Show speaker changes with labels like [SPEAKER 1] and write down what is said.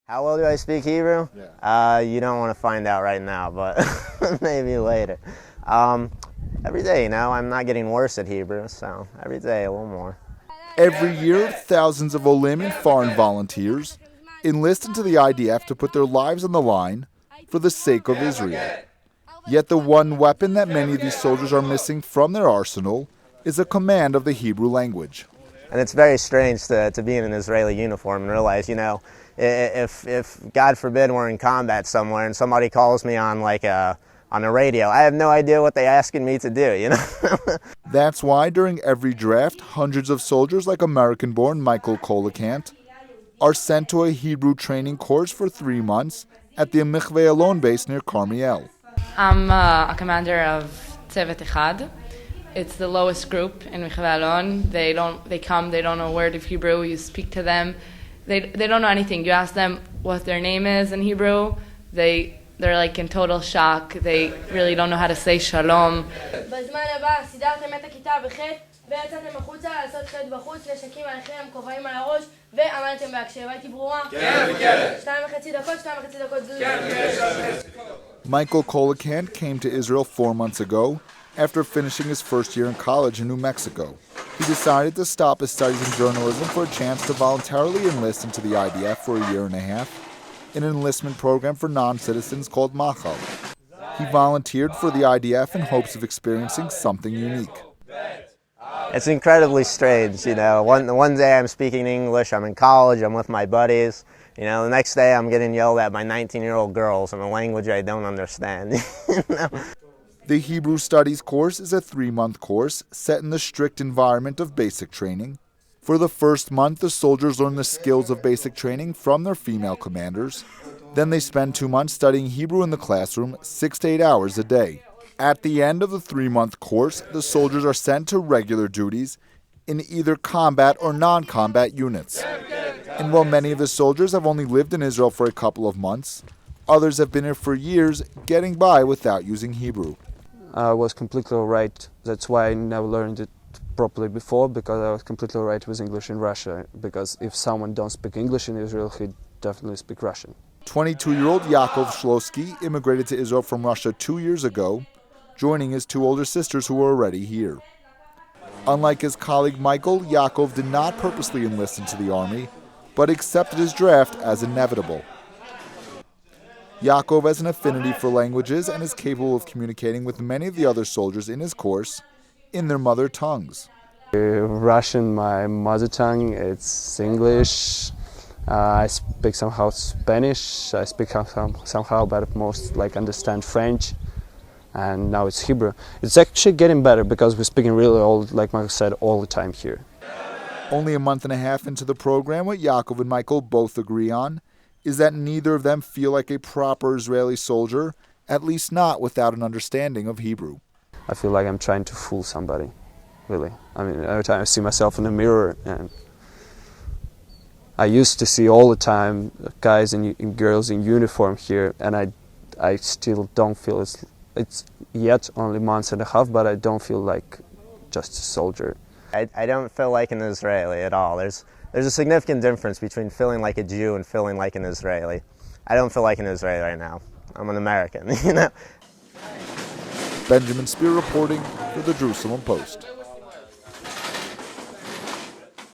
[SPEAKER 1] How well do I speak Hebrew?
[SPEAKER 2] Yeah.
[SPEAKER 1] You don't want to find out right now, but maybe later. Every day, I'm not getting worse at Hebrew, so every day a little more.
[SPEAKER 2] Every year, thousands of Olim and foreign volunteers enlist into the IDF to put their lives on the line for the sake of Israel. Yet the one weapon that many of these soldiers are missing from their arsenal is a command of the Hebrew language.
[SPEAKER 1] And it's very strange to be in an Israeli uniform and realize, if God forbid we're in combat somewhere and somebody calls me on on the radio, I have no idea what they're asking me to do,
[SPEAKER 2] That's why during every draft, hundreds of soldiers like American-born Michael Kolikant are sent to a Hebrew training course for 3 months at the Mikveh Alon base near Carmiel.
[SPEAKER 3] I'm a commander of Tzevet Echad. It's the lowest group in Mikveh Alon. They don't know a word of Hebrew. You speak to them. They don't know anything. You ask them what their name is in Hebrew. They're like in total shock. They really don't know how to say shalom.
[SPEAKER 4] בזמן הבא סידרתם את הכיתה בחטא ויצאתם החוצה לעשות חטא בחוץ, נשקים עליכם, כובעים על הראש ועמדתם בהקשב. הייתי ברורה? כן, כן. 2.5 דקות זוז. כן.
[SPEAKER 2] Michael Kolikant came to Israel 4 months ago after finishing his first year in college in New Mexico. He decided to stop his studies in journalism for a chance to voluntarily enlist into the IDF for a year and a half in an enlistment program for non-citizens called Machal. He volunteered for the IDF in hopes of experiencing something unique.
[SPEAKER 1] It's incredibly strange, One day I'm speaking English, I'm in college, I'm with my buddies. The next day I'm getting yelled at by 19-year-old girls in a language I don't understand.
[SPEAKER 2] The Hebrew Studies course is a 3-month course set in the strict environment of basic training. For the first month, the soldiers learn the skills of basic training from their female commanders. Then they spend 2 months studying Hebrew in the classroom, 6 to 8 hours a day. At the end of the 3-month course, the soldiers are sent to regular duties in either combat or non-combat units. And while many of the soldiers have only lived in Israel for a couple of months, others have been here for years, getting by without using Hebrew.
[SPEAKER 5] I was completely alright. That's why I never learned it properly before, because I was completely alright with English in Russia. Because if someone don't speak English in Israel, he definitely speak Russian.
[SPEAKER 2] 22-year-old Yaakov Shklovski immigrated to Israel from Russia 2 years ago, joining his 2 older sisters who were already here. Unlike his colleague Michael, Yaakov did not purposely enlist into the army, but accepted his draft as inevitable. Yaakov has an affinity for languages and is capable of communicating with many of the other soldiers in his course in their mother tongues.
[SPEAKER 5] Russian, my mother tongue, it's English. I speak somehow Spanish. I speak somehow, but most understand French. And now it's Hebrew. It's actually getting better because we're speaking really old, like Michael said, all the time here.
[SPEAKER 2] Only a month and a half into the program, what Yaakov and Michael both agree on is that neither of them feel like a proper Israeli soldier, at least not without an understanding of Hebrew.
[SPEAKER 5] I feel like I'm trying to fool somebody, really. Every time I see myself in the mirror, and I used to see all the time guys and girls in uniform here, and I still don't feel it's yet only months and a half, but I don't feel like just a soldier.
[SPEAKER 1] I don't feel like an Israeli at all. There's a significant difference between feeling like a Jew and feeling like an Israeli. I don't feel like an Israeli right now. I'm an American,
[SPEAKER 2] Benjamin Spear reporting for the Jerusalem Post.